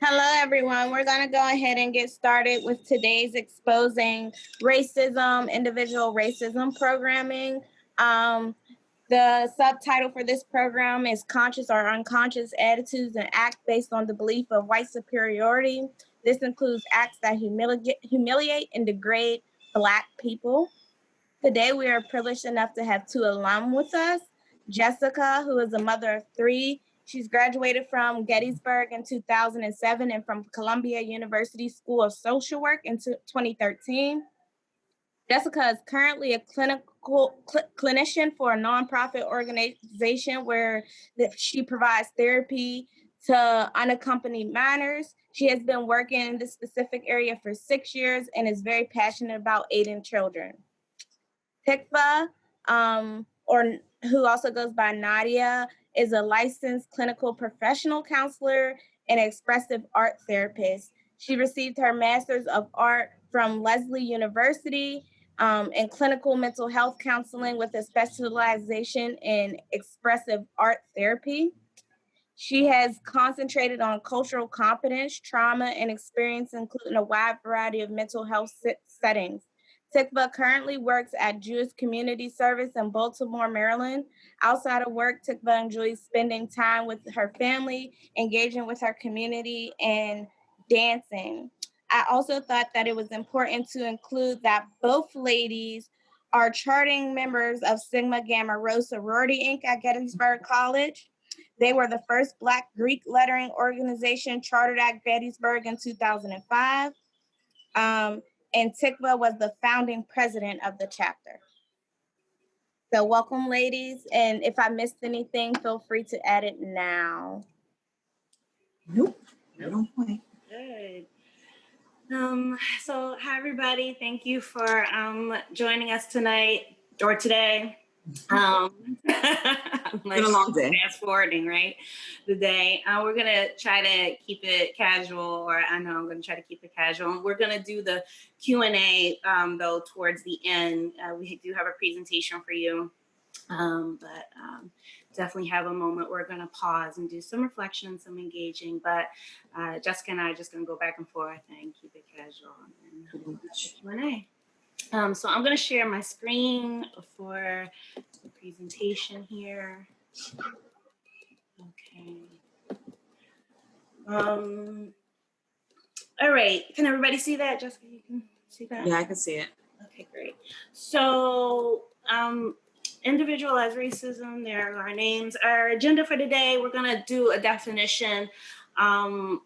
Hello, everyone. We're going to go ahead and get started with today's Exposing Racism, Individual Racism Programming. The subtitle for this program is Conscious or Unconscious Attitudes and Acts Based on the Belief of White Superiority. This includes acts that humiliate and degrade Black people. Today, we are privileged enough to have two alum with us. Jessica, who is a mother of three. She's graduated from Gettysburg in 2007 and from Columbia University School of Social Work in 2013. Jessica is currently a clinician for a nonprofit organization where she provides therapy to unaccompanied minors. She has been working in this specific area for 6 years and is very passionate about aiding children. Tikvah, or who also goes by Nadia, is a licensed clinical professional counselor and expressive art therapist. She received her Master's of Art from Lesley University in clinical mental health counseling with a specialization in expressive art therapy. She has concentrated on cultural competence, trauma, and experience, including a wide variety of mental health settings. Tikvah currently works at Jewish Community Service in Baltimore, Maryland. Outside of work, Tikvah enjoys spending time with her family, engaging with her community, and dancing. I also thought that it was important to include that both ladies are charting members of Sigma Gamma Rho Sorority Inc. at Gettysburg College. They were the first Black Greek lettering organization chartered at Gettysburg in 2005. And Tikvah was the founding president of the chapter. So welcome, ladies. And if I missed anything, feel free to add it now. Nope. No point. Good. So hi, everybody. Thank you for joining us tonight or today. It's been a long day. Fast forwarding, right? The day. We're going to try to keep it casual, or I know I'm going to try to keep it casual. We're going to do the Q&A, though, towards the end. We do have a presentation for you, but definitely have a moment. We're going to pause and do some reflection, some engaging, but Jessica and I are just going to go back and forth and keep it casual and Q&A. So I'm going to share my screen for the presentation here. Okay. All right. Can everybody see that? Jessica, you can see that? Yeah, I can see it. Okay, great. So individualized racism, there are our names. Our agenda for today, we're going to do a definition of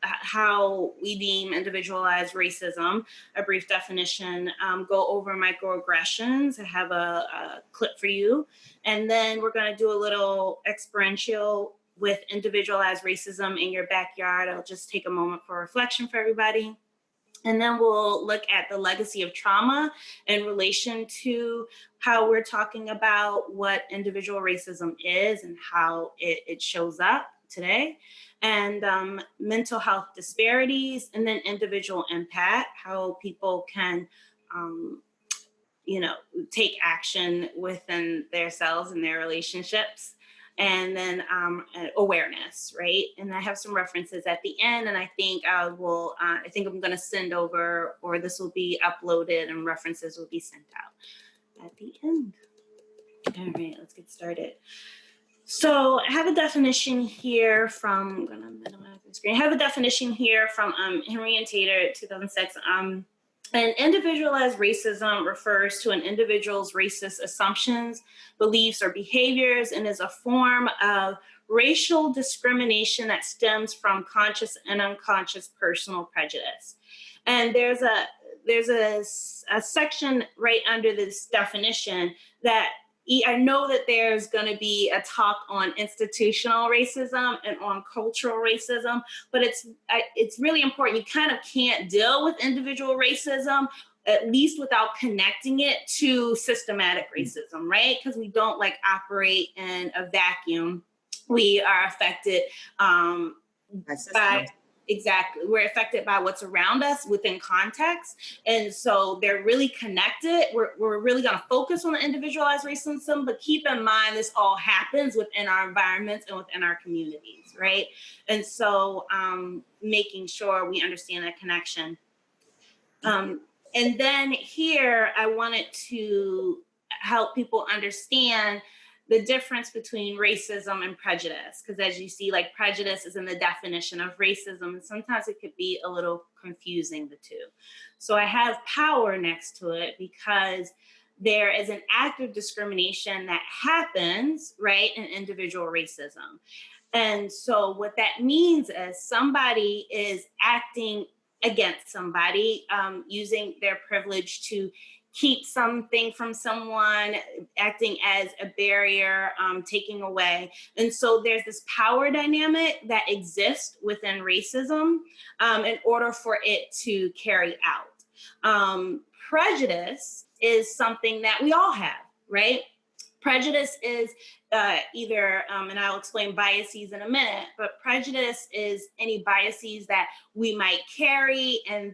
how we deem individualized racism, a brief definition, go over microaggressions. I have a clip for you. And then we're going to do a little experiential with individualized racism in your backyard. I'll just take a moment for reflection for everybody. And then we'll look at the legacy of trauma in relation to how we're talking about what individual racism is and how it shows up today. And mental health disparities, and then individual impact, how people can, take action within themselves and their relationships. And then awareness, right? And I have some references at the end, and I think I'm going to send over, or this will be uploaded and references will be sent out at the end. All right, let's get started. So I have a definition here from, I'm going to minimize the screen. I have a definition here from Henry and Tater, 2006. And individualized racism refers to an individual's racist assumptions, beliefs, or behaviors, and is a form of racial discrimination that stems from conscious and unconscious personal prejudice. And there's a section right under this definition that I know that there's going to be a talk on institutional racism and on cultural racism, but it's really important. You kind of can't deal with individual racism, at least without connecting it to systematic racism, right? Because we don't operate in a vacuum. We are affected by Exactly. We're affected by what's around us within context. And so they're really connected. We're really going to focus on the individualized racism, but keep in mind this all happens within our environments and within our communities, right? And so making sure we understand that connection. And then here, I wanted to help people understand the difference between racism and prejudice, because as you see, like prejudice is in the definition of racism, and sometimes it could be a little confusing, the two. So I have power next to it because there is an act of discrimination that happens, right, in individual racism. And so what that means is somebody is acting against somebody, using their privilege to keep something from someone, acting as a barrier, taking away. And so there's this power dynamic that exists within racism in order for it to carry out. Prejudice is something that we all have, right? Prejudice is either, and I'll explain biases in a minute, but prejudice is any biases that we might carry and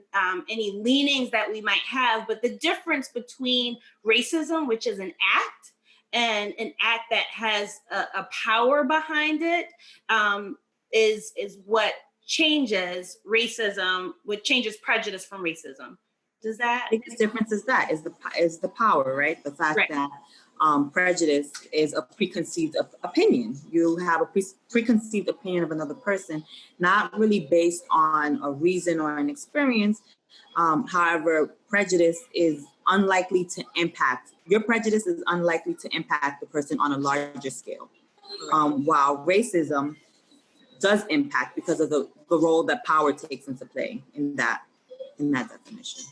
any leanings that we might have. But the difference between racism, which is an act, and an act that has a power behind it, is what changes racism, what changes prejudice from racism. Does that? The biggest difference is the power, right? The fact that prejudice is a preconceived opinion. You have a preconceived opinion of another person, not really based on a reason or an experience. However, prejudice is unlikely to impact, your prejudice is unlikely to impact the person on a larger scale. While racism does impact because of the role that power takes into play in that definition.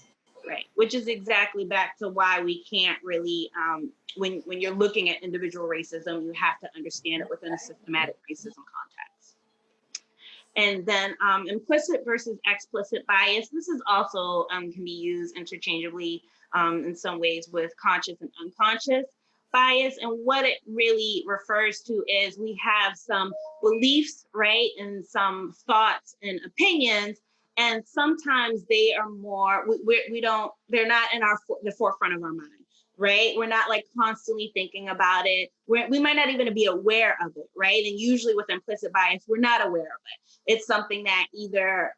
Right, which is exactly back to why we can't really, when you're looking at individual racism, you have to understand it within a systematic racism context. And then implicit versus explicit bias. This is also can be used interchangeably in some ways with conscious and unconscious bias. And what it really refers to is we have some beliefs, right, and some thoughts and opinions. And sometimes they are more, they're not in the forefront of our mind, right? We're not like constantly thinking about it. We might not even be aware of it, right? And usually with implicit bias, we're not aware of it. It's something that either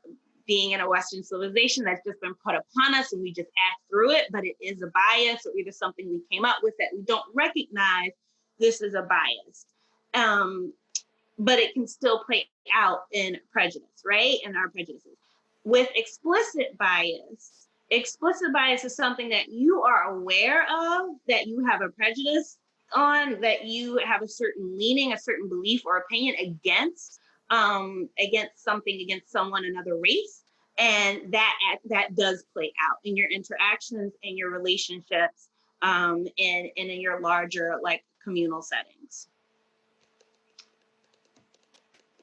being in a Western civilization that's just been put upon us and we just act through it, but it is a bias, or either something we came up with that we don't recognize this is a bias. But it can still play out in prejudice, right? In our prejudices. With explicit bias is something that you are aware of, that you have a prejudice on, that you have a certain leaning, a certain belief or opinion against something, against someone, another race. And that does play out in your interactions and your relationships and in your larger like communal settings.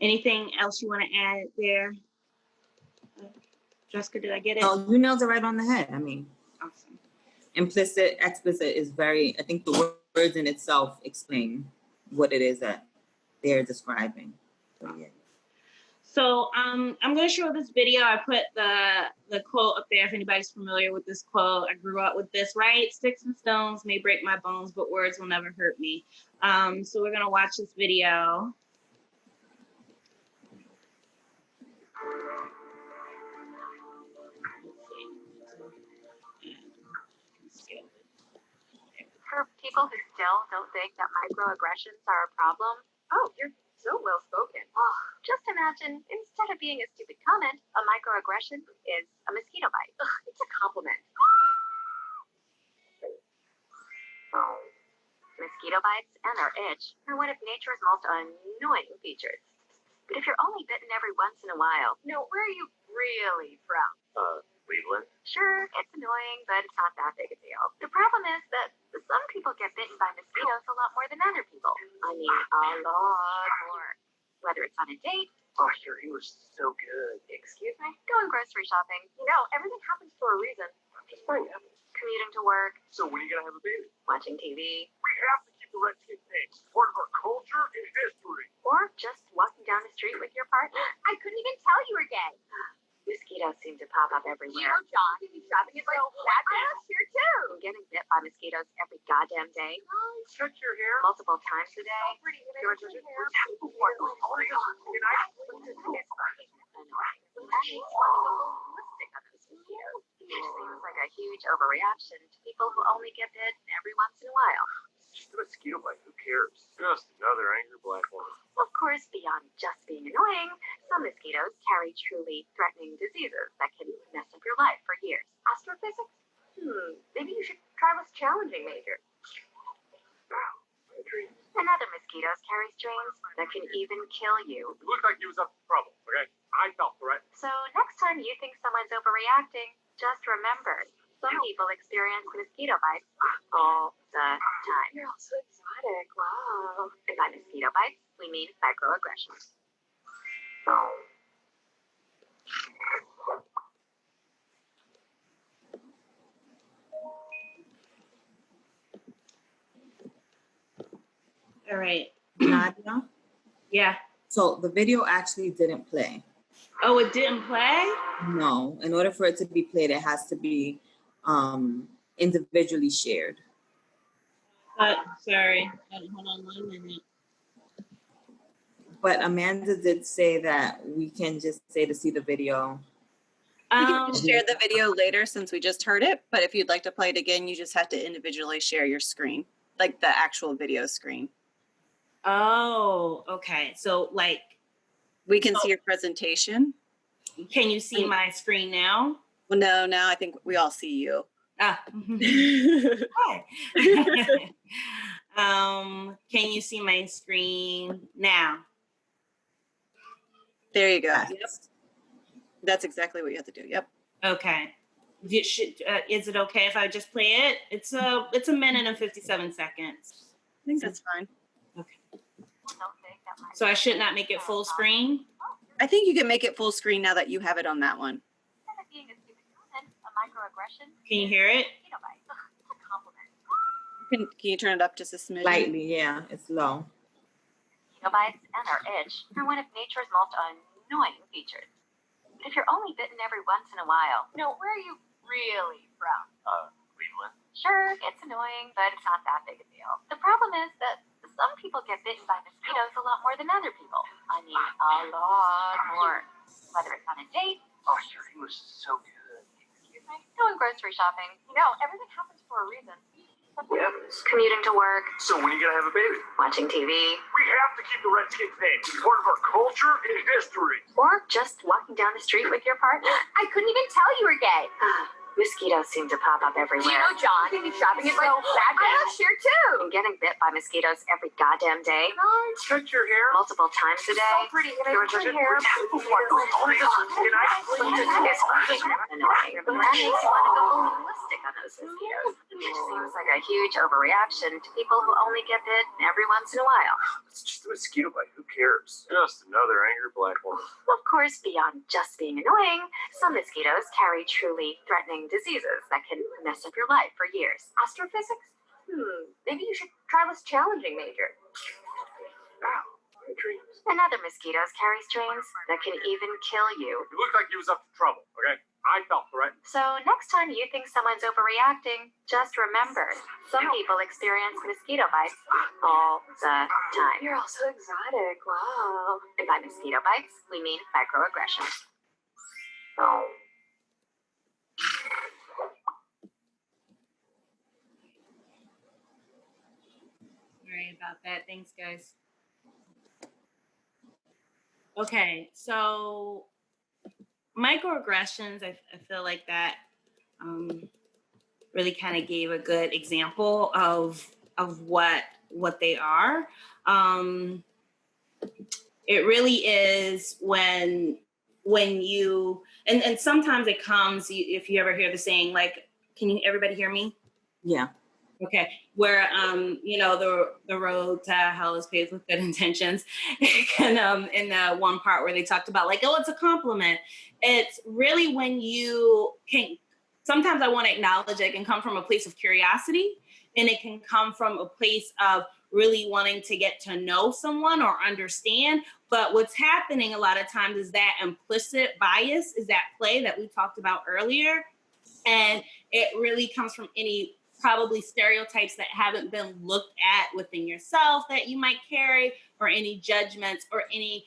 Anything else you want to add there? Jessica, did I get it? Oh, you nailed it right on the head. I mean, awesome. Implicit, explicit is very, I think the words in itself explain what it is that they're describing. So, yeah. So I'm going to show this video. I put the quote up there if anybody's familiar with this quote. I grew up with this, right? Sticks and stones may break my bones, but words will never hurt me. So we're going to watch this video. For people who still don't think that microaggressions are a problem, oh, you're so well spoken. Oh, just imagine, instead of being a stupid comment, a microaggression is a mosquito bite. Ugh, it's a compliment. Mosquito bites and their itch are one of nature's most annoying features. But if you're only bitten every once in a while, where are you really from? Cleveland. Sure, it's annoying, but it's not that big a deal. The problem is that some people get bitten by mosquitoes a lot more than other people. I mean, a lot more. Whether it's on a date. Oh, your English is so good. Excuse me? Going grocery shopping. Everything happens for a reason. Just bring it. Commuting to work. So when are you going to have a baby? Watching TV. We have to keep the red tape shopping. Part of our culture and history. Or just walking down the street with your partner. I couldn't even tell you were gay. Mosquitoes seem to pop up everywhere. You know, John, shopping is so bad. I was here too. I'm getting bit by mosquitoes every goddamn day. Touch your hair multiple times a day. So pretty. Oh my God. Can I? It seems like a huge overreaction to people who only get bit every once in a while. Just a mosquito bite, who cares? Just another angry black woman. Of course, beyond just being annoying, some mosquitoes carry truly threatening diseases that can mess up your life for years. Astrophysics? Maybe you should try less challenging, Major. And other mosquitoes carry strains that can even kill you. It looked like he was up to trouble, okay? I felt threatened. So next time you think someone's overreacting, just remember, some people experience mosquito bites all the time. You're all so exotic, wow. And by mosquito bites, we mean microaggressions. All right. Nadia? Yeah. So the video actually didn't play. Oh, it didn't play? No. In order for it to be played, it has to be individually shared. Sorry. Hold on 1 minute. But Amanda did say that we can just say to see the video. We can share the video later since we just heard it, but if you'd like to play it again, you just have to individually share your screen, like the actual video screen. Oh, okay. So like, we can see your presentation. Can you see my screen now? Well, no, now I think we all see you. Ah. Can you see my screen now? There you go. Yep. That's exactly what you have to do. Yep. Okay. Is it okay if I just play it? It's a minute and 57 seconds. I think that's fine. Okay. So I should not make it full screen? I think you can make it full screen now that you have it on that one. Can you hear it? Can you turn it up just a smidge? Lightly, yeah. It's low. Mosquito bites and our itch are one of nature's most annoying features. But if you're only bitten every once in a while, where are you really from? Cleveland. Sure, it's annoying, but it's not that big a deal. The problem is that some people get bitten by mosquitoes a lot more than other people. I mean, a lot more. Whether it's on a date. Oh, your English is so good. Excuse me? Going grocery shopping. Everything happens for a reason. Yep. Commuting to work. So when are you gonna have a baby? Watching TV. We have to keep the Redskins name. It's part of our culture and history. Or just walking down the street with your partner. I couldn't even tell you were gay. Mosquitoes seem to pop up everywhere. You know, John, shopping is so bad. I was here too. And getting bit by mosquitoes every goddamn day. Touch your hair multiple times a day. So pretty. Your hair. Oh my God. Can I please? It's annoying. That makes you want to go ballistic on those mosquitoes. Which seems like a huge overreaction to people who only get bit every once in a while. It's just a mosquito bite. Who cares? Just another angry black woman. Of course, beyond just being annoying, some mosquitoes carry truly threatening diseases that can mess up your life for years. Astrophysics? Maybe you should try less challenging, Major. Wow, my dreams. And other mosquitoes carry strains that can even kill you. It looked like he was up to trouble, okay? I felt threatened. So next time you think someone's overreacting, just remember, some people experience mosquito bites all the time. You're all so exotic, wow. And by mosquito bites, we mean microaggressions. Sorry about that. Thanks, guys. Okay, so microaggressions, I feel like that really kind of gave a good example of what they are. It really is when you, and sometimes it comes, if you ever hear the saying, like, can everybody hear me? Yeah. Okay, where the road to hell is paved with good intentions, and in the one part where they talked about like, oh, it's a compliment. It's really when you can. Sometimes I want to acknowledge it can come from a place of curiosity, and it can come from a place of really wanting to get to know someone or understand. But what's happening a lot of times is that implicit bias is at play that we talked about earlier. And it really comes from any probably stereotypes that haven't been looked at within yourself that you might carry, or any judgments or any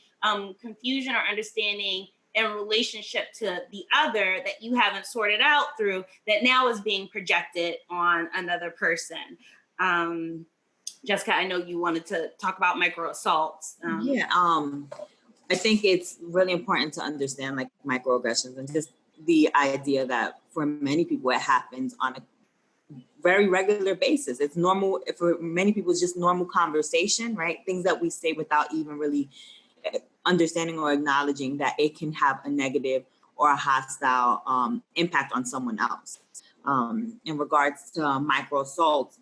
confusion or understanding in relationship to the other that you haven't sorted out through, that now is being projected on another person. Jessica, I know you wanted to talk about micro assaults. I think it's really important to understand like microaggressions and just the idea that for many people it happens on a very regular basis. It's normal for many people. It's just normal conversation, right? Things that we say without even really understanding or acknowledging that it can have a negative or a hostile impact on someone else. In regards to micro assaults,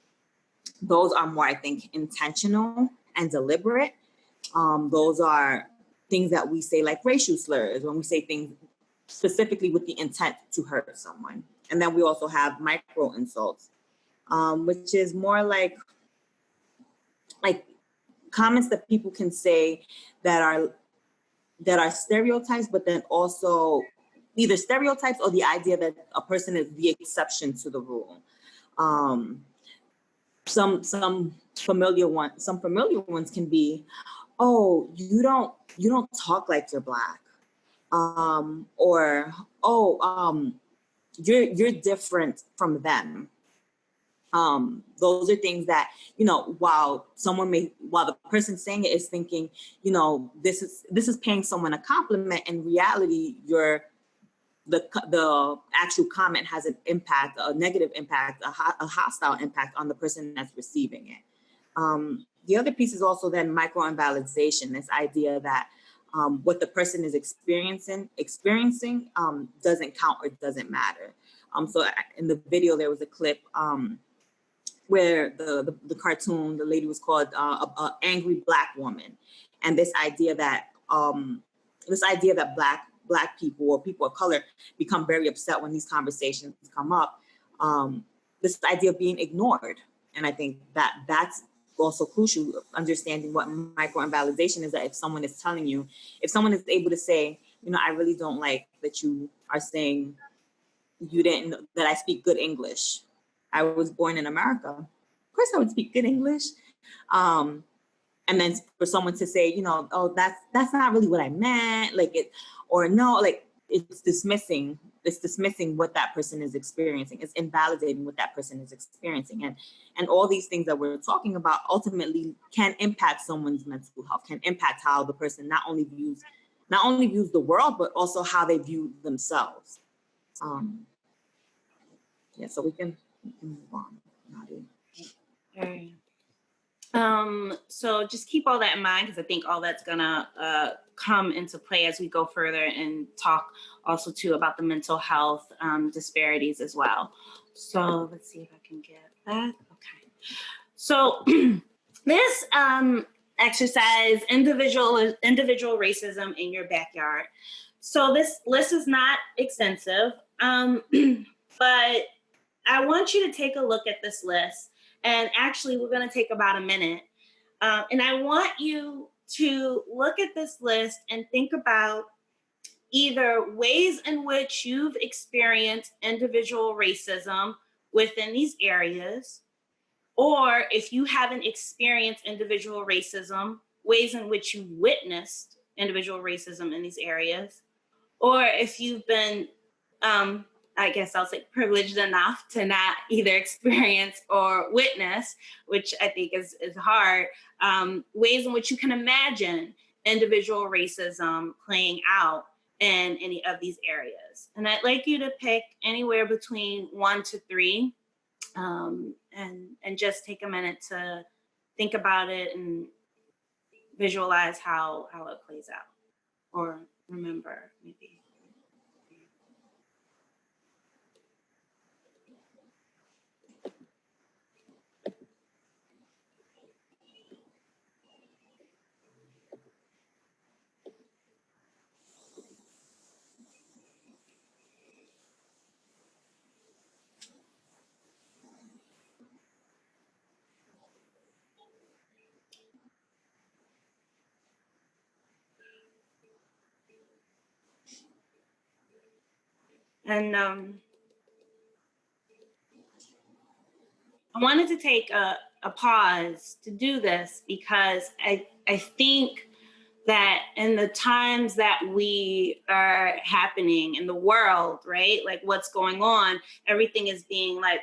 those are more, I think, intentional and deliberate. Those are things that we say like racial slurs, when we say things specifically with the intent to hurt someone. And then we also have micro insults, which is more like comments that people can say that are stereotypes, but then also either stereotypes or the idea that a person is the exception to the rule. Some familiar ones can be, oh, you don't talk like you're Black, or oh, you're different from them. Those are things that, while the person saying it is thinking, this is paying someone a compliment, in reality, the actual comment has an impact, a negative impact, a hostile impact on the person that's receiving it. The other piece is also then micro-invalidation, this idea that what the person is experiencing doesn't count or doesn't matter. So in the video, there was a clip where the cartoon, the lady was called an angry Black woman. And this idea that Black people or people of color become very upset when these conversations come up. This idea of being ignored. And I think that's also crucial, understanding what micro-invalidation is, that if someone is able to say, I really don't like that you are saying that I speak good English. I was born in America. Of course I would speak good English. And then for someone to say, oh, that's not really what I meant, it's dismissing what that person is experiencing. It's invalidating what that person is experiencing. And all these things that we're talking about ultimately can impact someone's mental health, can impact how the person not only views the world, but also how they view themselves. So we can move on, Nadia. So just keep all that in mind, because I think all that's gonna come into play as we go further and talk also too about the mental health disparities as well. So let's see if I can get that. Okay. So this exercise, individual racism in your backyard. So this list is not extensive, but I want you to take a look at this list. And actually, we're going to take about a minute. And I want you to look at this list and think about either ways in which you've experienced individual racism within these areas, or if you haven't experienced individual racism, ways in which you witnessed individual racism in these areas, or if you've been I guess I'll say privileged enough to not either experience or witness, which I think is hard, ways in which you can imagine individual racism playing out in any of these areas. And I'd like you to pick anywhere between 1 to 3, and just take a minute to think about it and visualize how it plays out, or remember maybe. And I wanted to take a pause to do this because I think that in the times that we are happening in the world, right? Like what's going on, everything is being like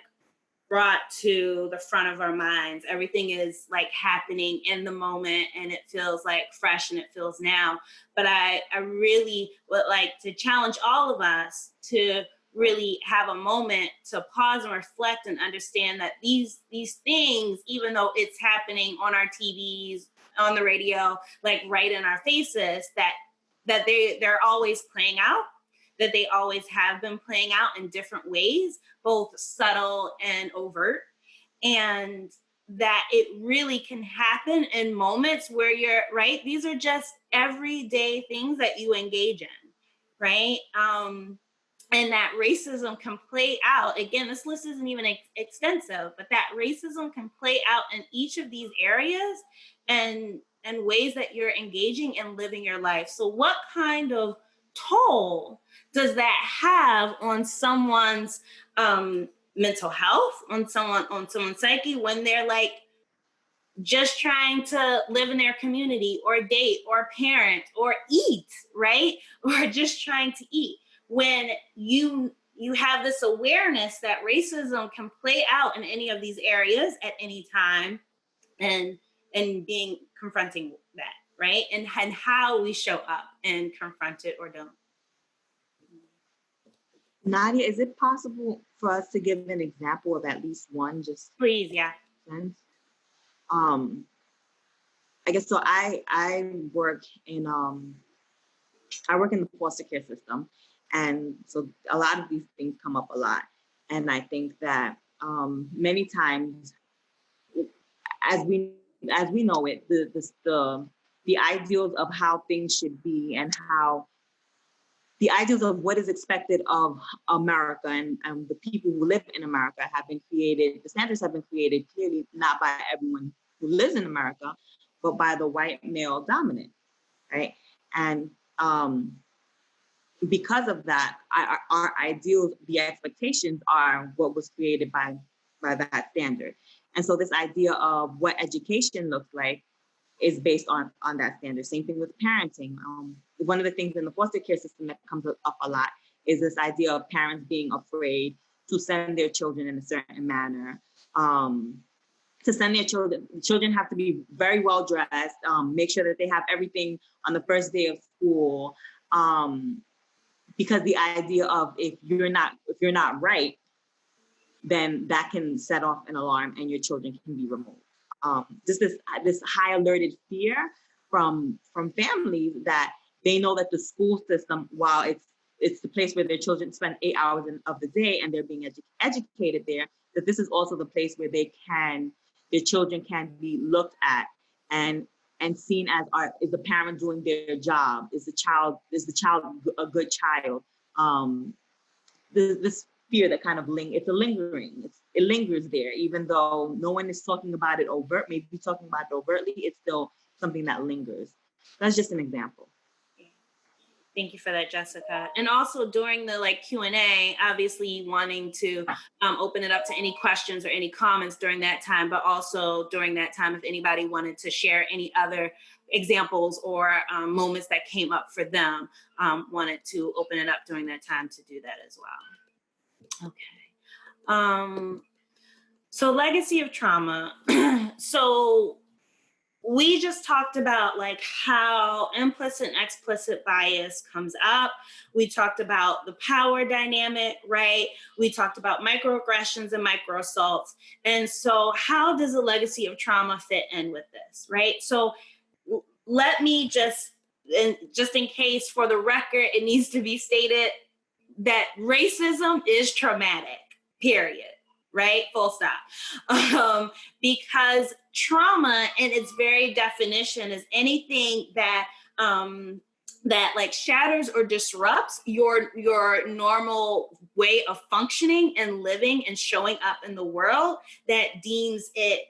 brought to the front of our minds. Everything is like happening in the moment and it feels like fresh and it feels now. But I really would like to challenge all of us to really have a moment to pause and reflect and understand that these things, even though it's happening on our TVs, on the radio, like right in our faces, that they're always playing out, that they always have been playing out in different ways, both subtle and overt, and that it really can happen in moments where you're, right? These are just everyday things that you engage in, right? And that racism can play out. Again, this list isn't even extensive, but that racism can play out in each of these areas and ways that you're engaging and living your life. So what kind of toll does that have on someone's mental health, on someone's psyche when they're like just trying to live in their community or date or parent or eat, right? Or just trying to eat. When you have this awareness that racism can play out in any of these areas at any time, and being confronting that, right? And how we show up and confront it or don't. Nadia, is it possible for us to give an example of at least one? Just please, yeah. Sense? I guess so. I work in the foster care system, and so a lot of these things come up a lot. And I think that many times, as we know it, the ideals of how things should be and how the ideals of what is expected of America and the people who live in America have been created, the standards have been created clearly not by everyone who lives in America, but by the white male dominant, right? And because of that, our ideals, the expectations are what was created by that standard. And so this idea of what education looks like is based on that standard. Same thing with parenting. One of the things in the foster care system that comes up a lot is this idea of parents being afraid to send their children in a certain manner. To send their children have to be very well dressed, make sure that they have everything on the first day of school. Because the idea of if you're not right, then that can set off an alarm and your children can be removed. Just this high alerted fear from families that they know that the school system, while it's the place where their children spend 8 hours of the day and they're being educated there, that this is also the place where their children can be looked at and seen as, is the parent doing their job? Is the child a good child? This fear that kind of it lingers there, even though no one is talking about it maybe talking about it overtly, it's still something that lingers. That's just an example. Thank you for that, Jessica. And also during the Q&A, obviously wanting to open it up to any questions or any comments during that time, but also during that time, if anybody wanted to share any other examples or moments that came up for them, wanted to open it up during that time to do that as well. Okay. So legacy of trauma. So we just talked about how implicit and explicit bias comes up. We talked about the power dynamic, right? We talked about microaggressions and microassaults. And so how does the legacy of trauma fit in with this, right? So let me just in case for the record, it needs to be stated that racism is traumatic, period. Right? Full stop. Because trauma in its very definition is anything that shatters or disrupts your normal way of functioning and living and showing up in the world, that deems it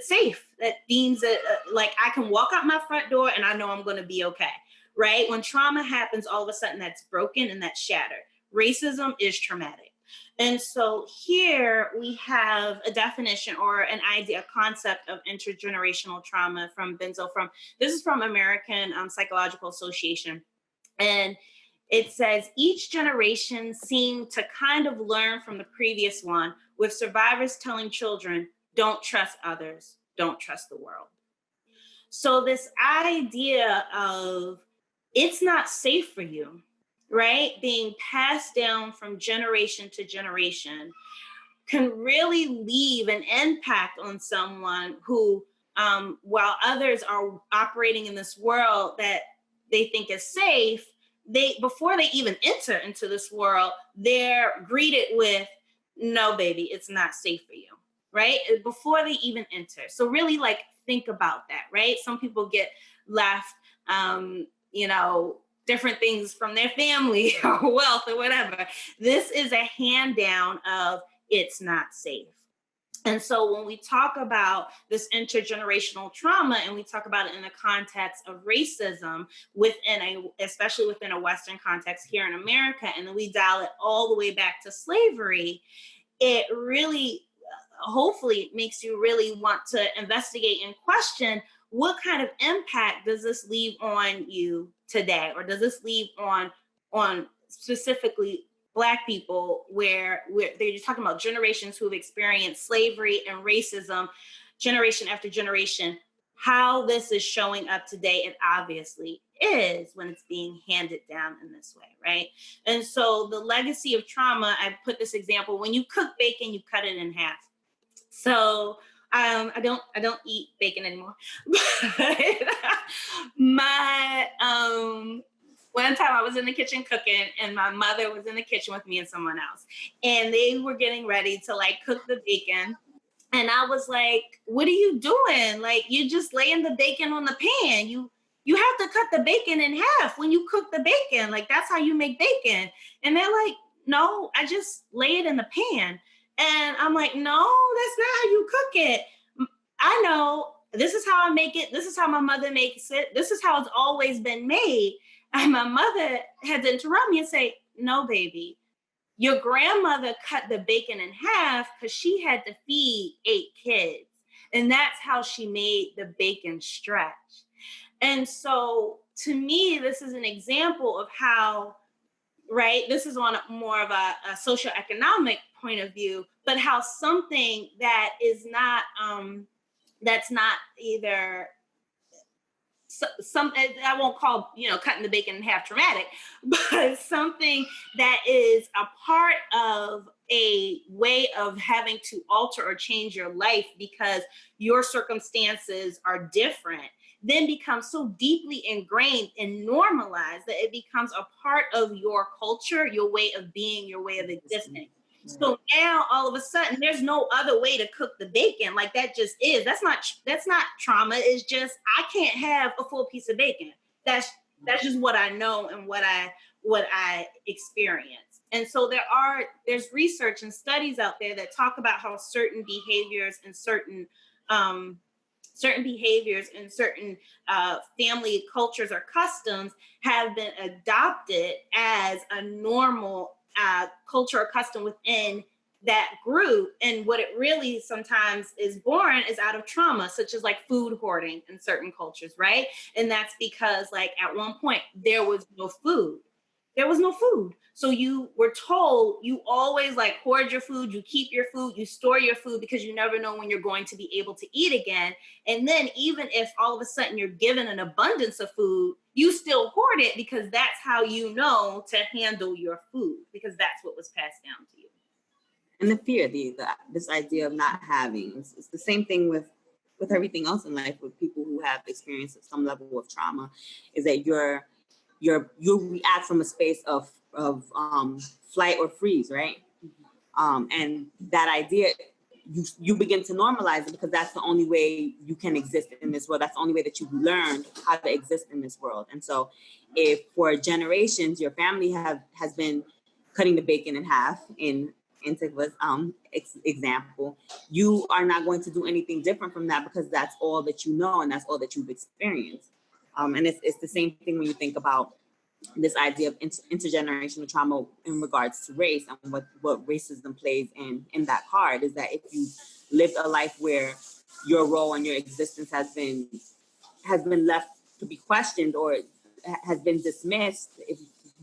safe, that deems it I can walk out my front door and I know I'm going to be okay. Right? When trauma happens, all of a sudden that's broken and that's shattered. racism is traumatic. And so here we have a definition or an idea, a concept of intergenerational trauma from Benzo. This is from American Psychological Association. And it says each generation seemed to kind of learn from the previous one, with survivors telling children, don't trust others, don't trust the world. So this idea of it's not safe for you, right, being passed down from generation to generation can really leave an impact on someone who, while others are operating in this world that they think is safe, before they even enter into this world, they're greeted with, no, baby, it's not safe for you, right? Before they even enter. So really like think about that, right? Some people get left, different things from their family or wealth or whatever. This is a hand down of it's not safe. And so when we talk about this intergenerational trauma and we talk about it in the context of racism especially within a Western context here in America, and then we dial it all the way back to slavery, it really, hopefully makes you really want to investigate and question what kind of impact does this leave on you today? Or does this leave on specifically Black people where they're just talking about generations who have experienced slavery and racism generation after generation, how this is showing up today. It obviously is when it's being handed down in this way, right? And so the legacy of trauma, I put this example, when you cook bacon, you cut it in half. So I don't eat bacon anymore. One time I was in the kitchen cooking and my mother was in the kitchen with me and someone else. And they were getting ready to like cook the bacon. And I was like, what are you doing? Like, you just laying the bacon on the pan. You have to cut the bacon in half when you cook the bacon. Like, that's how you make bacon. And they're like, no, I just lay it in the pan. And I'm like, no, that's not how you cook it. I know, this is how I make it. This is how my mother makes it. This is how it's always been made. And my mother had to interrupt me and say, no, baby, your grandmother cut the bacon in half because she had to feed 8 kids. And that's how she made the bacon stretch. And so to me, this is an example of how, right, this is on more of a socioeconomic point of view, but how something that is not, that's not either something I won't call, cutting the bacon in half traumatic, but something that is a part of a way of having to alter or change your life because your circumstances are different, then becomes so deeply ingrained and normalized that it becomes a part of your culture, your way of being, your way of existing. So now all of a sudden there's no other way to cook the bacon. Like that just is. That's not trauma. It's just I can't have a full piece of bacon. That's just what I know and what I experience. And so there's research and studies out there that talk about how certain behaviors and certain behaviors and certain family cultures or customs have been adopted as a normal culture or custom within that group. And what it really sometimes is born is out of trauma, such as like food hoarding in certain cultures, right? And that's because like at one point there was no food. So you were told you always like hoard your food, you keep your food, you store your food because you never know when you're going to be able to eat again. And then even if all of a sudden you're given an abundance of food, you still hoard it because that's how you know to handle your food, because that's what was passed down to you. And the fear, this idea of not having, it's the same thing with everything else in life with people who have experienced some level of trauma, is that you react from a space of flight or freeze, right? And that idea, you begin to normalize it because that's the only way you can exist in this world. That's the only way that you've learned how to exist in this world. And so if for generations, your family has been cutting the bacon in half in Tikvah's example, you are not going to do anything different from that because that's all that you know and that's all that you've experienced. And it's the same thing when you think about this idea of intergenerational trauma in regards to race and what racism plays in that card is that if you lived a life where your role and your existence has been left to be questioned or has been dismissed,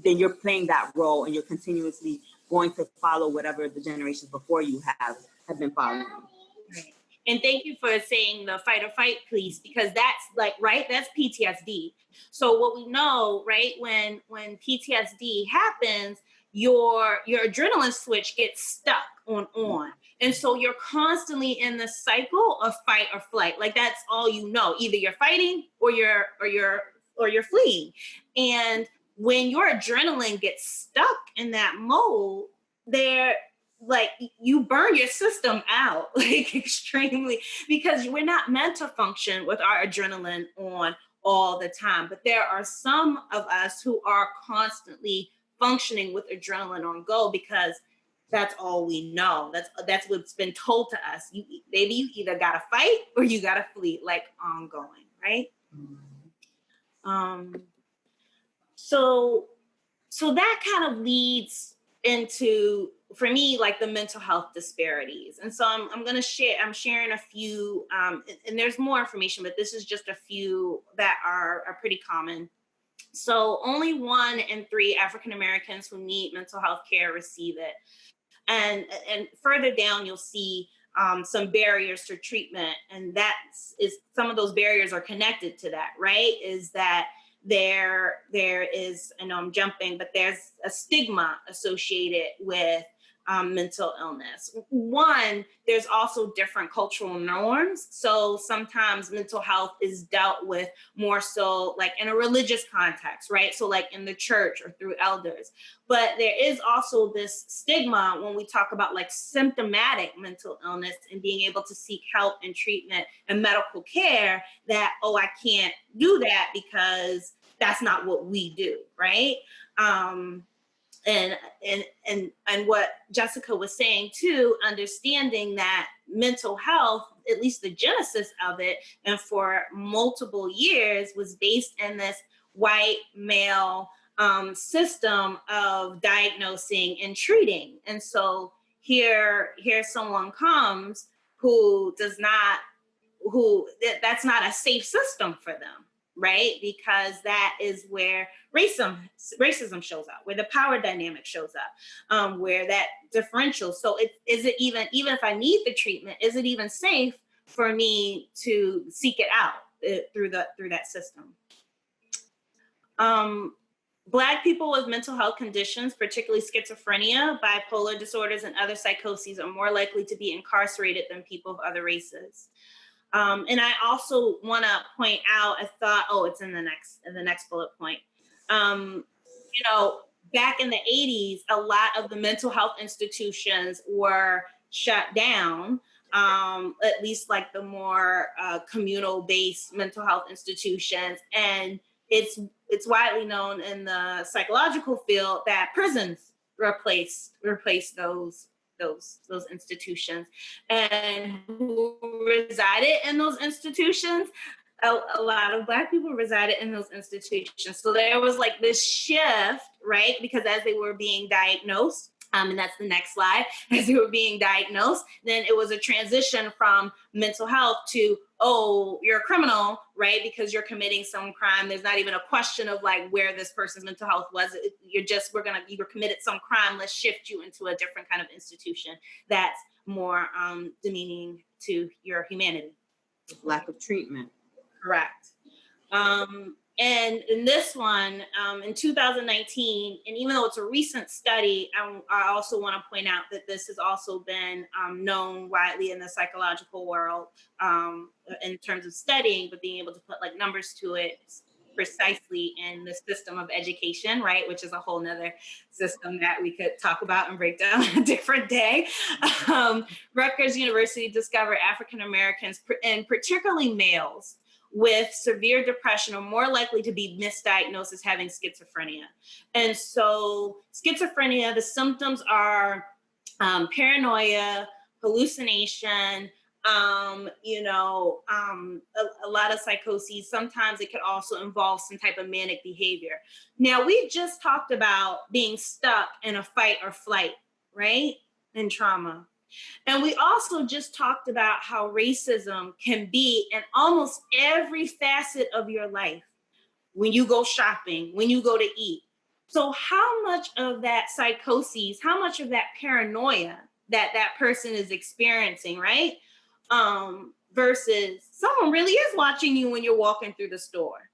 then you're playing that role and you're continuously going to follow whatever the generations before you have been following. Right. And thank you for saying the fight or fight, please, because that's like, right, that's PTSD. So what we know, right, when PTSD happens, your adrenaline switch gets stuck on. And so you're constantly in the cycle of fight or flight. Like that's all you know. Either you're fighting or you're fleeing. And when your adrenaline gets stuck in that mode, like you burn your system out like extremely, because we're not meant to function with our adrenaline on all the time. But there are some of us who are constantly functioning with adrenaline on go because that's all we know. That's what's been told to us. You either gotta fight or you gotta flee, like ongoing, right? So that kind of leads into, for me, like the mental health disparities. And so I'm sharing a few, and there's more information, but this is just a few that are pretty common. So only 1 in 3 African Americans who need mental health care receive it. And further down, you'll see some barriers to treatment. And some of those barriers are connected to that, right? Is that there is, I know I'm jumping, but there's a stigma associated with mental illness. One, there's also different cultural norms. So sometimes mental health is dealt with more so like in a religious context, right? So like in the church or through elders. But there is also this stigma when we talk about like symptomatic mental illness and being able to seek help and treatment and medical care that, oh, I can't do that because that's not what we do, right? And what Jessica was saying too, understanding that mental health, at least the genesis of it, and for multiple years was based in this white male system of diagnosing and treating. And so here someone comes that's not a safe system for them, right? Because that is where racism shows up, where the power dynamic shows up, where that differential. So is it even if I need the treatment, is it even safe for me to seek it out through that system? Black people with mental health conditions, particularly schizophrenia, bipolar disorders, and other psychoses, are more likely to be incarcerated than people of other races. And I also want to point out, I thought, it's in the next bullet point. Back in the 80s, a lot of the mental health institutions were shut down, at least like the more communal-based mental health institutions. And it's widely known in the psychological field that prisons replace those institutions. And who resided in those institutions? A lot of Black people resided in those institutions. So there was like this shift, right? Because as they were being diagnosed, and that's the next slide, as they were being diagnosed, then it was a transition from mental health to, oh, you're a criminal, right? Because you're committing some crime. There's not even a question of like where this person's mental health was. You were committed some crime. Let's shift you into a different kind of institution that's more demeaning to your humanity. Lack of treatment. Correct. And in this one, in 2019, and even though it's a recent study, I also want to point out that this has also been known widely in the psychological world in terms of studying, but being able to put like numbers to it precisely in the system of education, right? Which is a whole nother system that we could talk about and break down a different day. Rutgers University discovered African Americans, and particularly males, with severe depression are more likely to be misdiagnosed as having schizophrenia. And so schizophrenia, the symptoms are paranoia, hallucination, A lot of psychoses, sometimes it could also involve some type of manic behavior. Now, we just talked about being stuck in a fight or flight, right? In trauma. And we also just talked about how racism can be in almost every facet of your life. When you go shopping, when you go to eat. So how much of that psychosis, how much of that paranoia that person is experiencing, right? Versus someone really is watching you when you're walking through the store.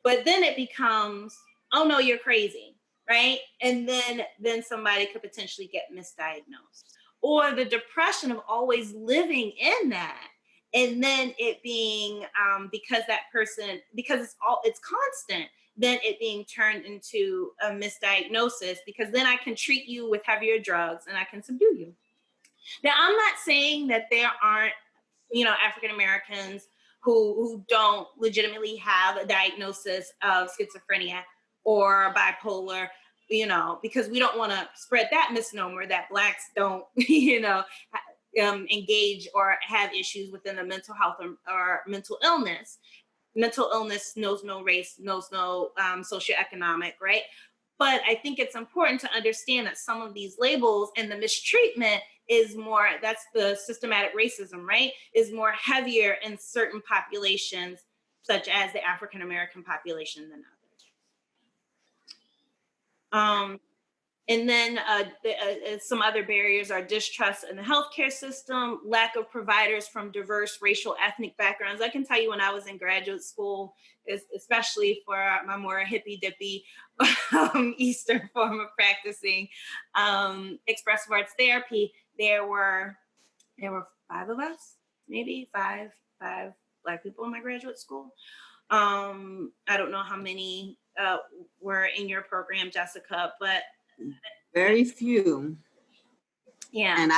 But then it becomes, oh no, you're crazy, right? And then somebody could potentially get misdiagnosed. Or the depression of always living in that. And then it being, because it's constant, then it being turned into a misdiagnosis, because then I can treat you with heavier drugs and I can subdue you. Now, I'm not saying that there aren't, African Americans who don't legitimately have a diagnosis of schizophrenia or bipolar, because we don't want to spread that misnomer that Blacks don't, engage or have issues within the mental health or mental illness. Mental illness knows no race, knows no socioeconomic, right? But I think it's important to understand that some of these labels and the mistreatment is more, that's the systematic racism, right? Is more heavier in certain populations, such as the African American population than others. And then some other barriers are distrust in the healthcare system, lack of providers from diverse racial, ethnic backgrounds. I can tell you when I was in graduate school, especially for my more hippy-dippy Eastern form of practicing expressive arts therapy, there were 5 of us, maybe five Black people in my graduate school. I don't know how many were in your program, Jessica, but very few. Yeah. And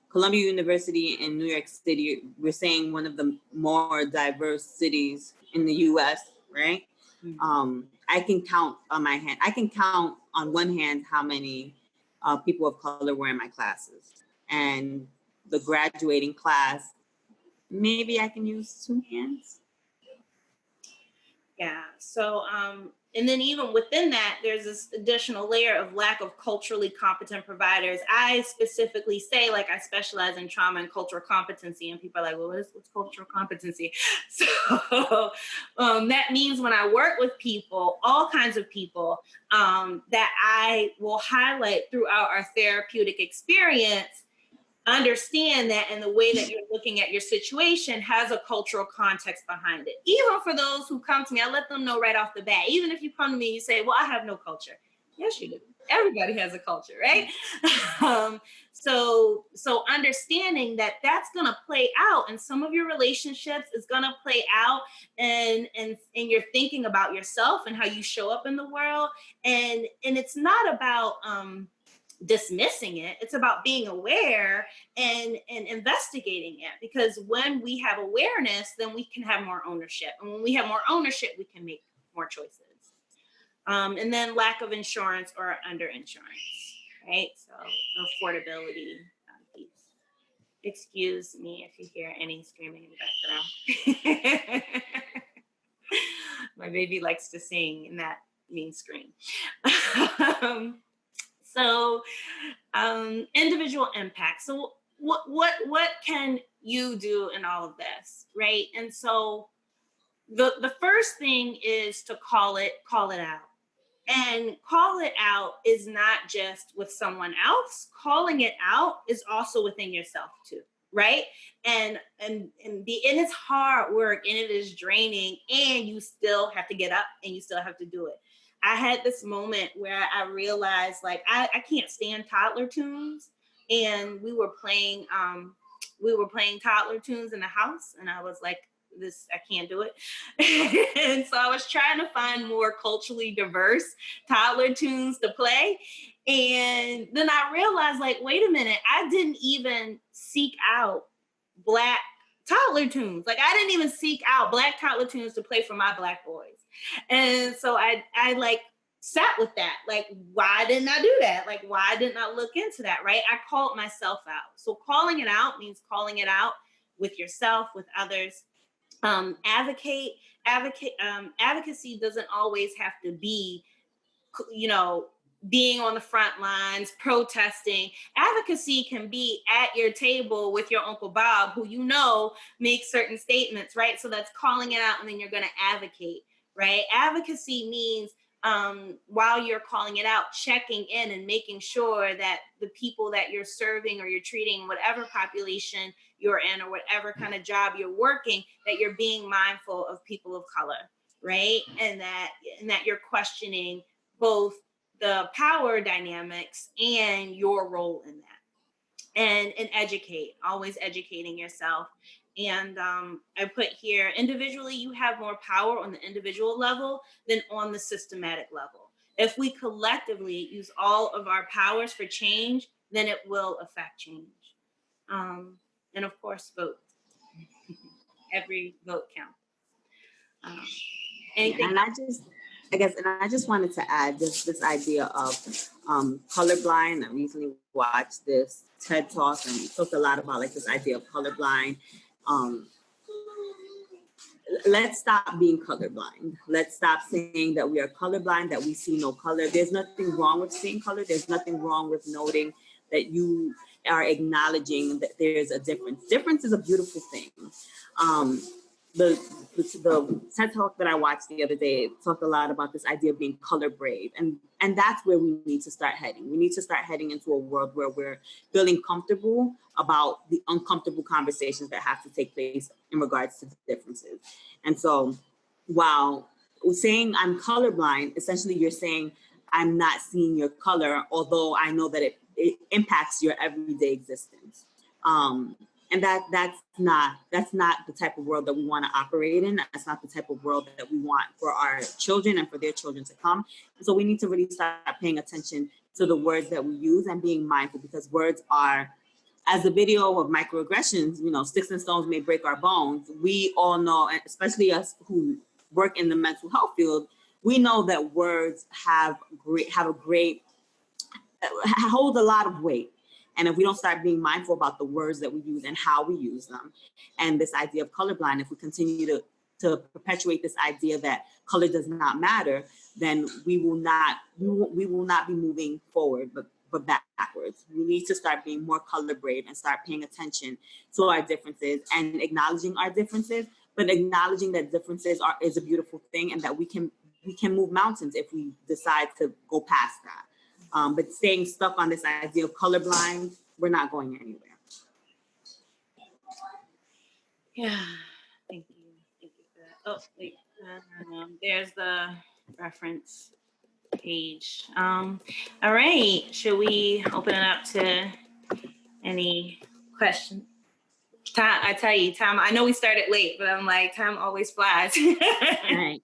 Columbia University in New York City, we're saying one of the more diverse cities in the US, right? Mm-hmm. I can count on one hand how many people of color were in my classes. And the graduating class, maybe I can use 2 hands. Yeah. So, and then even within that, there's this additional layer of lack of culturally competent providers. I specifically say, like, I specialize in trauma and cultural competency, and people are like, well, what's cultural competency? So that means when I work with people, all kinds of people, that I will highlight throughout our therapeutic experience, understand that, and the way that you're looking at your situation has a cultural context behind it. Even for those who come to me, I let them know right off the bat. Even if you come to me and you say, well, I have no culture. Yes, you do. Everybody has a culture, right? So understanding that that's going to play out in some of your relationships, is going to play out in your thinking about yourself and how you show up in the world. And it's not about dismissing it. It's about being aware and investigating it, because when we have awareness, then we can have more ownership, and when we have more ownership, we can make more choices. And then lack of insurance or underinsurance, right? So affordability piece. Excuse me if you hear any screaming in the background. My baby likes to sing, and that means scream. So individual impact. So what can you do in all of this, right? And so the first thing is to call it out. And call it out is not just with someone else. Calling it out is also within yourself too, right? And it's hard work, and it is draining, and you still have to get up and you still have to do it. I had this moment where I realized, like, I can't stand toddler tunes, and we were playing toddler tunes in the house, and I was like, I can't do it. And so I was trying to find more culturally diverse toddler tunes to play. And then I realized, like, wait a minute, I didn't even seek out Black toddler tunes. Like, I didn't even seek out Black toddler tunes to play for my Black boys. And so I like sat with that. Like, why didn't I do that? Like, why didn't I look into that, right? I called myself out. So calling it out means calling it out with yourself, with others. Advocacy doesn't always have to be, being on the front lines, protesting. Advocacy can be at your table with your Uncle Bob, who makes certain statements, right? So that's calling it out, and then you're going to advocate, right? Advocacy means while you're calling it out, checking in and making sure that the people that you're serving or you're treating, whatever population you're in or whatever kind of job you're working, that you're being mindful of people of color, right? And that you're questioning both the power dynamics and your role in that. And educate, always educating yourself. And I put here, individually, you have more power on the individual level than on the systematic level. If we collectively use all of our powers for change, then it will affect change. And of course, vote. Every vote counts. Anything? And I just wanted to add this idea of colorblind. I recently watched this TED Talk, and we talked a lot about like this idea of colorblind. Let's stop being colorblind. Let's stop saying that we are colorblind, that we see no color. There's nothing wrong with seeing color. There's nothing wrong with noting that you are acknowledging that there's a difference. Difference is a beautiful thing. The TED Talk that I watched the other day talked a lot about this idea of being color brave. And that's where we need to start heading. We need to start heading into a world where we're feeling comfortable about the uncomfortable conversations that have to take place in regards to differences. And so while saying I'm colorblind, essentially you're saying I'm not seeing your color, although I know that it impacts your everyday existence. And that's not the type of world that we want to operate in. That's not the type of world that we want for our children and for their children to come. And so we need to really start paying attention to the words that we use and being mindful, because words are, as the video of microaggressions, sticks and stones may break our bones. We all know, and especially us who work in the mental health field, we know that words hold a lot of weight. And if we don't start being mindful about the words that we use and how we use them, and this idea of colorblind, if we continue to perpetuate this idea that color does not matter, then we will not be moving forward, but backwards. We need to start being more color brave and start paying attention to our differences and acknowledging our differences, but acknowledging that differences is a beautiful thing, and that we can move mountains if we decide to go past that. But staying stuck on this idea of colorblind, we're not going anywhere. Yeah, thank you. Thank you for that. Oh, wait, there's the reference page. All right, should we open it up to any questions? Time, I tell you, time, I know we started late, but I'm like, time always flies. Right.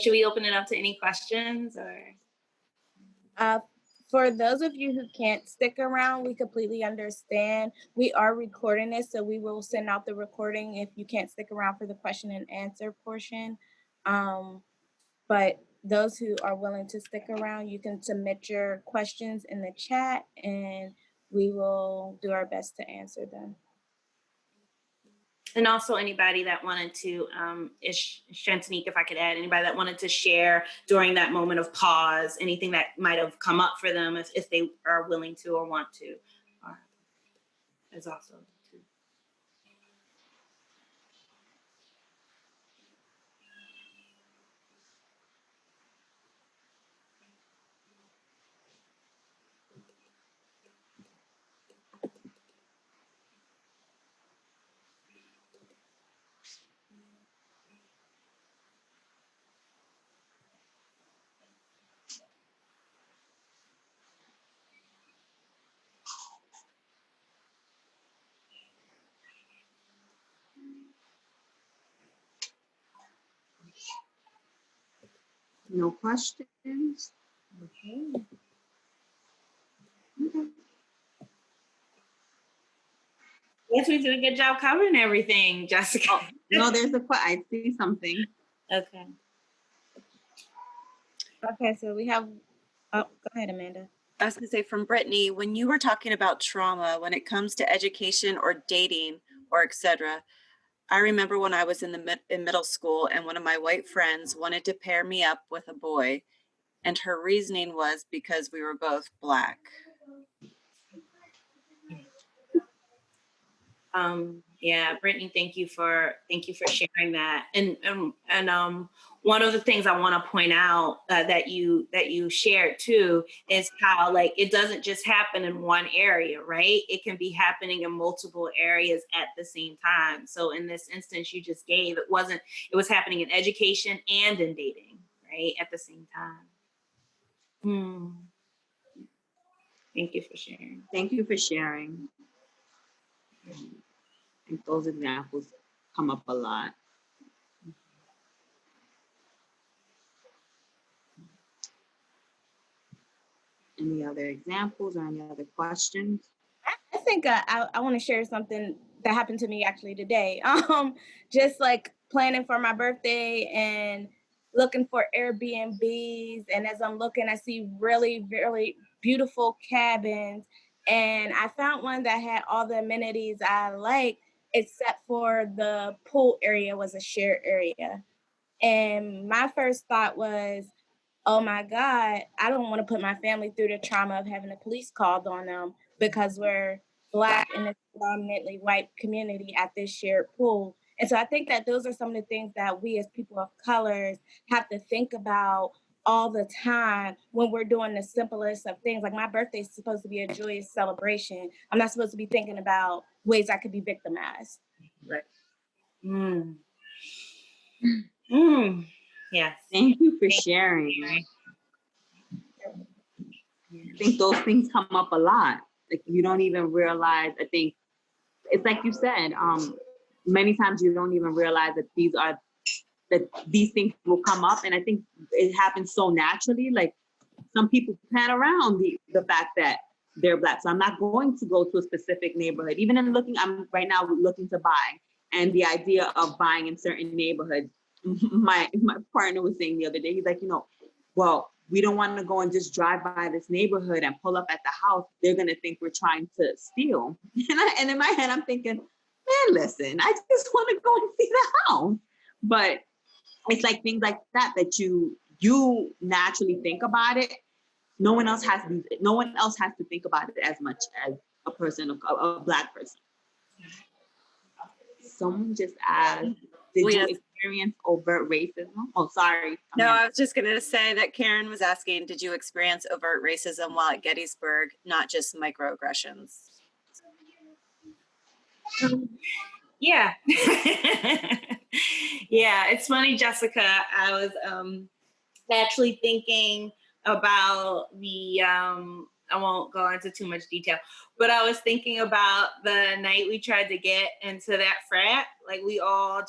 Should we open it up to any questions or? For those of you who can't stick around, we completely understand. We are recording this, so we will send out the recording if you can't stick around for the question and answer portion. But those who are willing to stick around, you can submit your questions in the chat and we will do our best to answer them. And also anybody that wanted to, Shantanique, if I could add, anybody that wanted to share during that moment of pause, anything that might have come up for them if they are willing to or want to, is also too. No questions? Okay. Yes, we did a good job covering everything, Jessica. Oh, no, I see something. Okay. Okay, so we have, oh, go ahead, Amanda. I was going to say, from Brittany, when you were talking about trauma, when it comes to education or dating or etc., I remember when I was in middle school and one of my white friends wanted to pair me up with a boy, and her reasoning was because we were both Black. Yeah, Brittany, thank you for sharing that. And one of the things I want to point out that you shared too is how, like, it doesn't just happen in one area, right? It can be happening in multiple areas at the same time. So in this instance you just gave, it was happening in education and in dating, right, at the same time. Thank you for sharing. Thank you for sharing. I think those examples come up a lot. Any other examples or any other questions? I think I want to share something that happened to me actually today. Just like planning for my birthday and looking for Airbnbs. And as I'm looking, I see really, really beautiful cabins. And I found one that had all the amenities I like, except for the pool area was a shared area. And my first thought was, oh my God, I don't want to put my family through the trauma of having the police called on them because we're Black in a predominantly white community at this shared pool. And so I think that those are some of the things that we as people of colors have to think about all the time when we're doing the simplest of things. Like my birthday is supposed to be a joyous celebration. I'm not supposed to be thinking about ways I could be victimized. Right. Yes. Thank you for sharing. I think those things come up a lot. Like you don't even realize, I think it's like you said, many times you don't even realize that these things will come up. And I think it happens so naturally. Like some people pan around the fact that they're Black. So I'm not going to go to a specific neighborhood. Even I'm right now looking to buy. And the idea of buying in certain neighborhoods, my partner was saying the other day, he's like, well, we don't want to go and just drive by this neighborhood and pull up at the house. They're going to think we're trying to steal. And in my head, I'm thinking, man, listen, I just want to go and see the house. But it's like things like that you naturally think about it. No one else has to think about it as much as a person, a Black person. Someone just asked, did you experience overt racism? Oh, sorry. No, I was just going to say that Karen was asking, did you experience overt racism while at Gettysburg, not just microaggressions? Yeah. Yeah, it's funny, Jessica. I was actually thinking about I won't go into too much detail, but I was thinking about the night we tried to get into that frat. Like do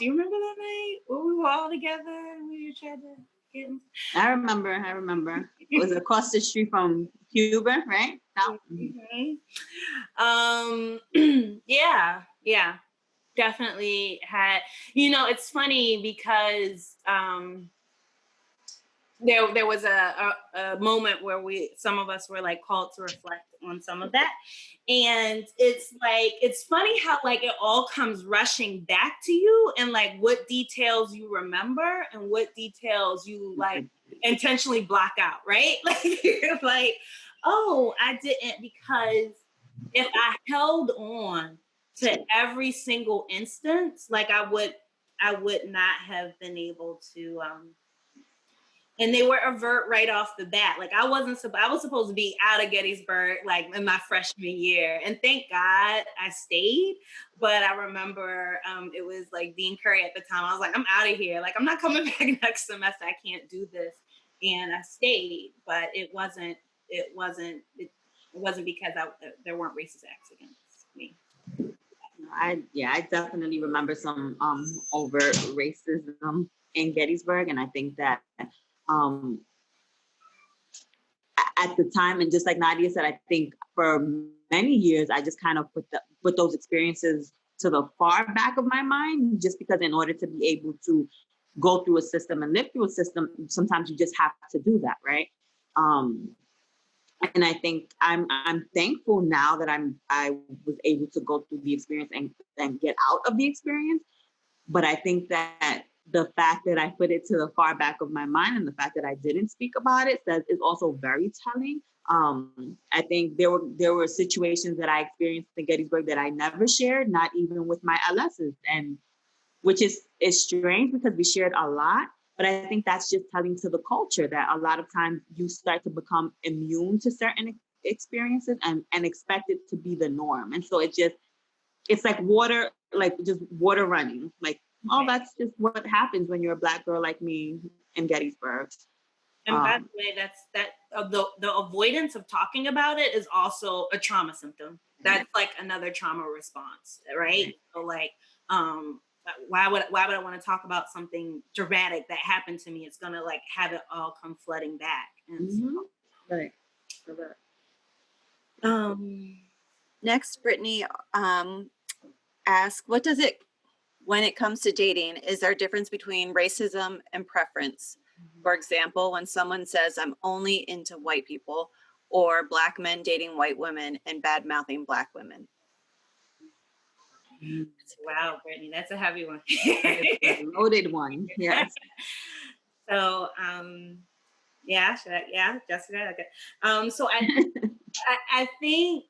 you remember that night where we were all together and we tried to get in? I remember. It was across the street from Cuba, right? Mm-hmm. Yeah. Definitely had, it's funny because there was a moment where some of us were like called to reflect on some of that. And it's funny how like it all comes rushing back to you and like what details you remember and what details you like intentionally block out, right? Like you're like, oh, I didn't, because if I held on to every single instance, like I would not have been able to and they were overt right off the bat. Like I was supposed to be out of Gettysburg like in my freshman year, and thank God I stayed. But I remember it was like Dean Curry at the time. I was like, I'm out of here. Like I'm not coming back next semester. I can't do this. And I stayed, but it wasn't because there weren't racist acts against me. I definitely remember some overt racism in Gettysburg, and I think that at the time, and just like Nadia said, I think for many years I just kind of put those experiences to the far back of my mind, just because in order to be able to go through a system and live through a system, sometimes you just have to do that, right? And I think I'm thankful now that I was able to go through the experience and get out of the experience. But I think that the fact that I put it to the far back of my mind and the fact that I didn't speak about it is also very telling. I think there were situations that I experienced in Gettysburg that I never shared, not even with my LSs, and which is strange because we shared a lot. But I think that's just telling to the culture that a lot of times you start to become immune to certain experiences and expect it to be the norm. And so it's like water, like just water running. Like, oh, that's just what happens when you're a Black girl like me in Gettysburg. And by the way, the avoidance of talking about it is also a trauma symptom. That's like another trauma response, right? So like, why would I want to talk about something dramatic that happened to me? It's gonna like have it all come flooding back. And so, right. Next, Brittany asks, when it comes to dating, is there a difference between racism and preference? For example, when someone says, I'm only into white people, or Black men dating white women and bad-mouthing Black women. Wow, Brittany, that's a heavy one. A loaded one, yes. So, Jessica. Okay. So I think,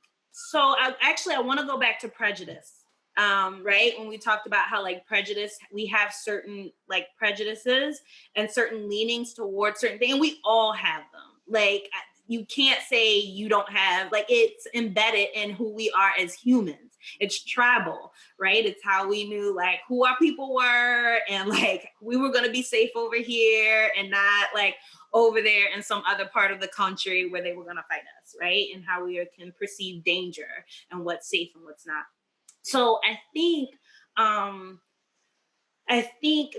I want to go back to prejudice. Right? When we talked about how like prejudice, we have certain like prejudices and certain leanings towards certain things, and we all have them. Like, you can't say you don't have, like, it's embedded in who we are as humans. It's tribal, right? It's how we knew like who our people were, and like we were going to be safe over here and not like over there in some other part of the country where they were going to fight us, right? And how we can perceive danger and what's safe and what's not. So I think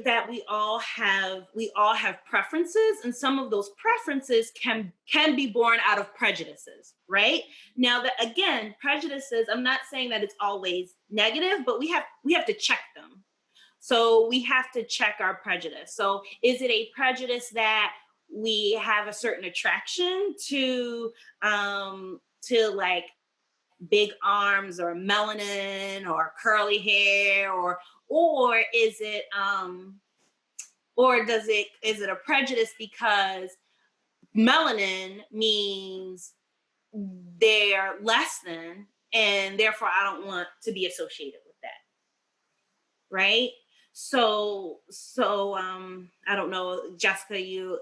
that we all have preferences, and some of those preferences can be born out of prejudices, right? Now, that again, prejudices, I'm not saying that it's always negative, but we have to check them. So we have to check our prejudice. So is it a prejudice that we have a certain attraction to like big arms or melanin or curly hair, or is it is it a prejudice because melanin means they're less than, and therefore I don't want to be associated with that, right? So I don't know, Jessica, you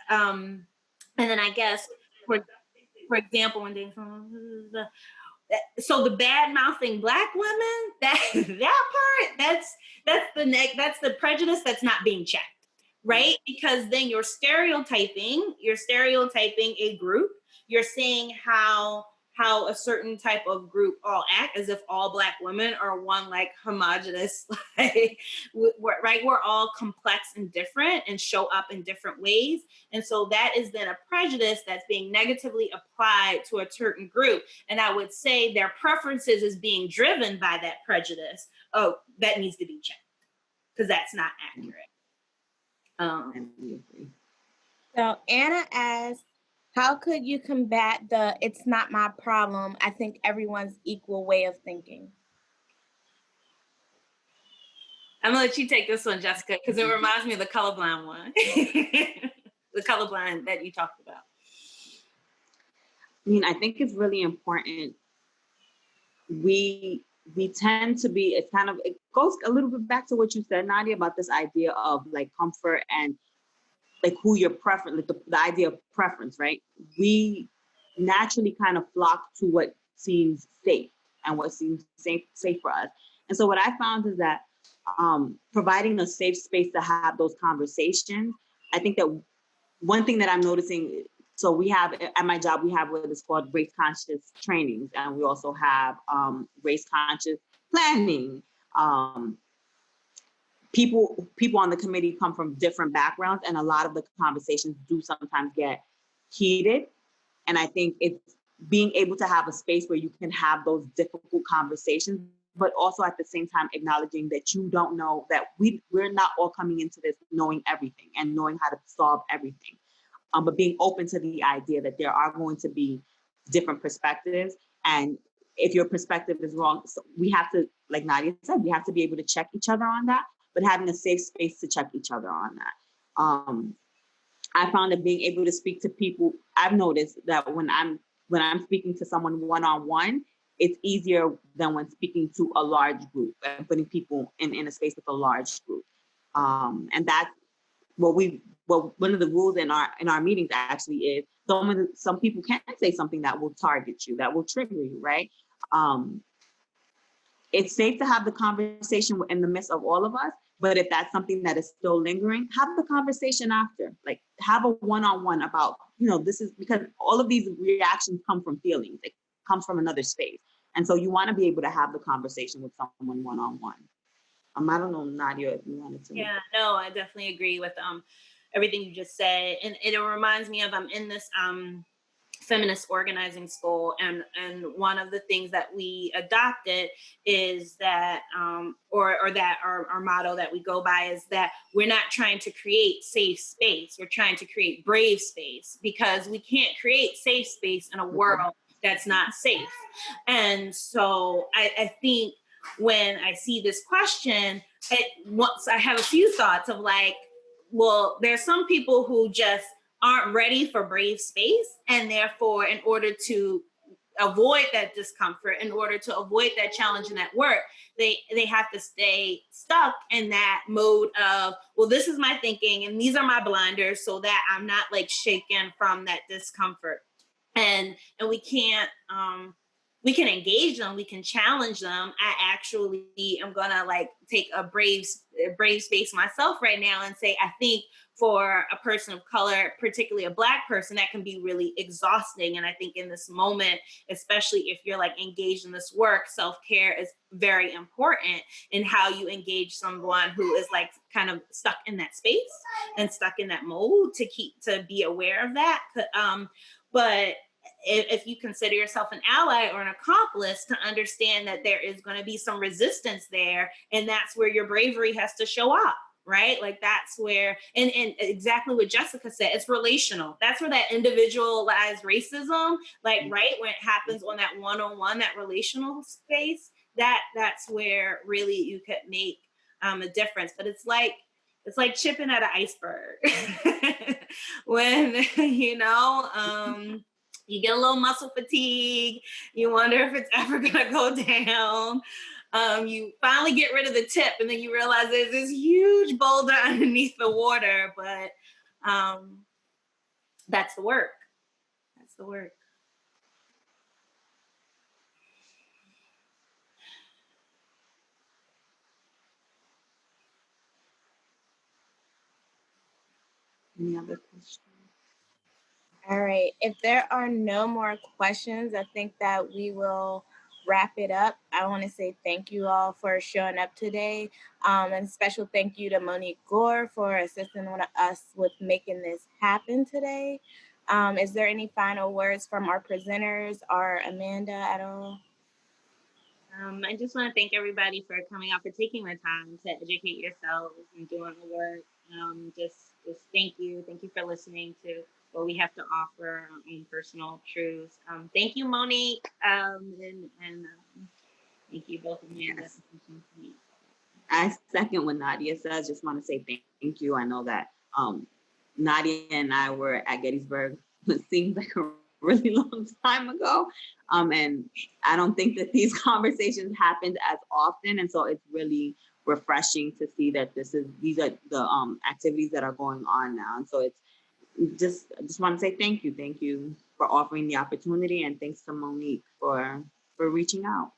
and then I guess for example, when they so the bad mouthing Black women, that part, that's the prejudice that's not being checked, right? Because then you're stereotyping a group. You're saying how a certain type of group all act, as if all Black women are one like homogenous, like we're all complex and different and show up in different ways. And so that is then a prejudice that's being negatively applied to a certain group. And I would say their preferences is being driven by that prejudice. Oh, that needs to be checked because that's not accurate. So Anna asked, how could you combat the "it's not my problem, I think everyone's equal" way of thinking? I'm gonna let you take this one, Jessica, because it reminds me of the colorblind one. The colorblind that you talked about. I mean, I think it's really important. We tend to be, it goes a little bit back to what you said, Nadia, about this idea of like comfort and like who your preference, like the idea of preference, right? We naturally kind of flock to what seems safe and what seems safe for us. And so what I found is that providing a safe space to have those conversations, I think that one thing that I'm noticing, so we have, at my job, we have what is called race conscious trainings, and we also have race conscious planning. People on the committee come from different backgrounds, and a lot of the conversations do sometimes get heated. And I think it's being able to have a space where you can have those difficult conversations but also at the same time acknowledging that you don't know, that we're not all coming into this knowing everything and knowing how to solve everything. But being open to the idea that there are going to be different perspectives, and if your perspective is wrong, so we have to, like Nadia said, we have to be able to check each other on that, but having a safe space to check each other on that. I found that being able to speak to people, I've noticed that when I'm speaking to someone one-on-one, it's easier than when speaking to a large group and putting people in a space with a large group. And that's one of the rules in our meetings actually is some people can say something that will target you, that will trigger you, right? It's safe to have the conversation in the midst of all of us, but if that's something that is still lingering, have the conversation after. Like, have a one-on-one about, this is because all of these reactions come from feelings. It comes from another space. And so you want to be able to have the conversation with someone one-on-one. I don't know, Nadia, if you wanted to. Yeah, no, I definitely agree with everything you just said. And it reminds me of, I'm in this feminist organizing school, and one of the things that we adopted is that or that our motto that we go by is that we're not trying to create safe space, we're trying to create brave space, because we can't create safe space in a world that's not safe. And so I think when I see this question, I have a few thoughts of like, well, there's some people who just aren't ready for brave space, and therefore, in order to avoid that discomfort, in order to avoid that challenge and that work, they have to stay stuck in that mode of, well, this is my thinking and these are my blinders, so that I'm not like shaken from that discomfort. And we can't we can engage them, we can challenge them. I actually am gonna like take a brave space myself right now and say, I think for a person of color, particularly a Black person, that can be really exhausting. And I think in this moment, especially if you're like engaged in this work, self-care is very important in how you engage someone who is like kind of stuck in that space and stuck in that mode, to be aware of that. But if you consider yourself an ally or an accomplice, to understand that there is going to be some resistance there, and that's where your bravery has to show up, right? Like that's where, and exactly what Jessica said, it's relational. That's where that individualized racism, like, right, when it happens on that one-on-one, that relational space, that's where really you could make a difference. But it's like chipping at an iceberg. When, you get a little muscle fatigue, you wonder if it's ever gonna go down. You finally get rid of the tip, and then you realize there's this huge boulder underneath the water, but that's the work. That's the work. Any other questions? All right. If there are no more questions, I think that we will wrap it up. I want to say thank you all for showing up today. And special thank you to Monique Gore for assisting us with making this happen today. Is there any final words from our presenters or Amanda at all? I just want to thank everybody for coming out, for taking the time to educate yourselves and doing the work. Just thank you. Thank you for listening to what we have to offer in personal truths. Thank you, Monique. And thank you both of you. Yes. I second what Nadia says. Just want to say thank you. I know that Nadia and I were at Gettysburg. It seems like a really long time ago. And I don't think that these conversations happened as often. And so it's really refreshing to see that these are the activities that are going on now. And so it's I just want to say thank you. Thank you for offering the opportunity, and thanks to Monique for reaching out.